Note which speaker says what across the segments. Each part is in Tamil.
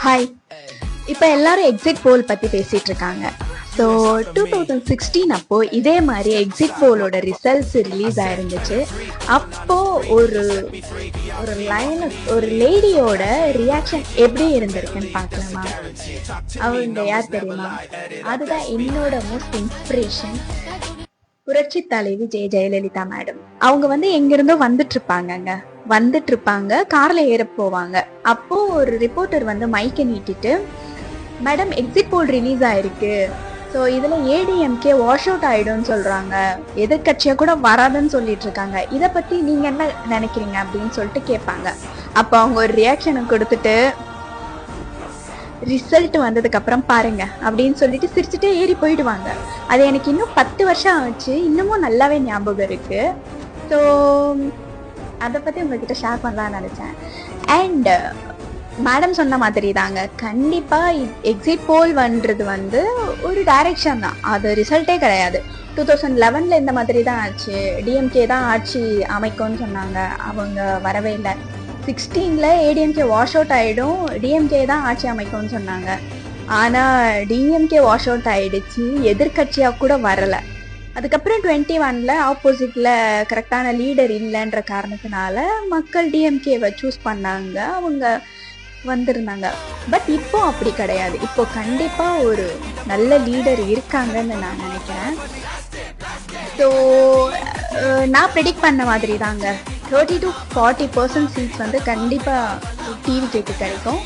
Speaker 1: ஹாய். இப்போ எல்லாரும் எக்ஸிட் போல் பத்தி பேசிட்டு இருக்காங்க. ஸோ 2016 அப்போ இதே மாதிரி எக்ஸிட் போலோட ரிசல்ட்ஸ் ரிலீஸ் ஆயிருந்துச்சு. அப்போ ஒரு ஒரு லைன் ஒரு லேடியோட ரியாக்ஷன் எப்படி இருந்திருக்குன்னு பார்க்கலாமா? அவங்க யார் தெரியுமா? அதுதான் என்னோட மோஸ்ட் இன்ஸ்பிரேஷன், புரட்சி தலைவி ஜெயலலிதா மேடம். அவங்க எங்கிருந்தோ வந்துட்டு இருப்பாங்க, கார்ல ஏற போவாங்க. அப்போ ஒரு ரிப்போர்ட்டர் மைக்கை நீட்டிட்டு, மேடம் எக்ஸிட் போல் ரிலீஸ் ஆயிருக்கு, ஸோ இதுல ஏடிஎம்கே வாஷ் அவுட் ஆயிடும்னு சொல்றாங்க, எதிர்கட்சியா கூட வராதுன்னு சொல்லிட்டு இருக்காங்க, இதை பத்தி நீங்க என்ன நினைக்கிறீங்க அப்படின்னு சொல்லிட்டு கேட்பாங்க. அப்போ அவங்க ஒரு ரியாக்ஷனை கொடுத்துட்டு, ரிசல்ட் வந்ததுக்கு அப்புறம் பாருங்க அப்படின்னு சொல்லிட்டு சிரிச்சுட்டே ஏறி போயிடுவாங்க. அது எனக்கு இன்னும் 10 வருஷம் ஆச்சு, இன்னமும் நல்லாவே ஞாபகம் இருக்கு. ஸோ அதை பத்தி உங்ககிட்ட ஷேர் பண்ணலாம்னு நினைச்சேன். அண்ட் மேடம் சொன்ன மாதிரி தாங்க, கண்டிப்பா எக்ஸிட் போல் வந்தது ஒரு டைரக்ஷன் தான், அது ரிசல்ட்டே கிடையாது. 2011 இந்த மாதிரி தான் ஆச்சு, டிஎம்கே தான் ஆட்சி அமைக்கும்னு சொன்னாங்க, அவங்க வரவே இல்லை. 16ல் ஏடிஎம்கே வாஷ் அவுட் ஆகிடும், டிஎம்கே தான் ஆட்சி அமைக்கும்னு சொன்னாங்க. ஆனால் டிஎம்கே வாஷ் அவுட் ஆகிடுச்சு, எதிர்கட்சியாக கூட வரலை. அதுக்கப்புறம் 21ல் ஆப்போசிட்டில் கரெக்டான லீடர் இல்லைன்ற காரணத்தினால மக்கள் டிஎம்கேவை சூஸ் பண்ணாங்க, அவங்க வந்திருந்தாங்க. பட் இப்போ அப்படி கிடையாது, இப்போ கண்டிப்பாக ஒரு நல்ல லீடர் இருக்காங்கன்னு நான் நினைக்கிறேன். ஸோ நான் ப்ரெடிக்ட் பண்ண மாதிரி தாங்க, 30 to 40% சீட்ஸ் கண்டிப்பாக டிவிகேக்கு கிடைக்கும்.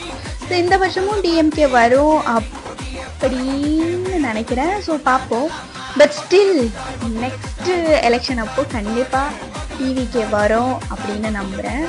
Speaker 1: ஸோ இந்த வருஷமும் டிஎம்கே வரும் அப்படின்னு நினைக்கிறேன். ஸோ பார்ப்போம். பட் ஸ்டில் நெக்ஸ்ட் எலெக்ஷன் அப்போ கண்டிப்பாக டிவிகே வரும் அப்படின்னு நம்புகிறேன்.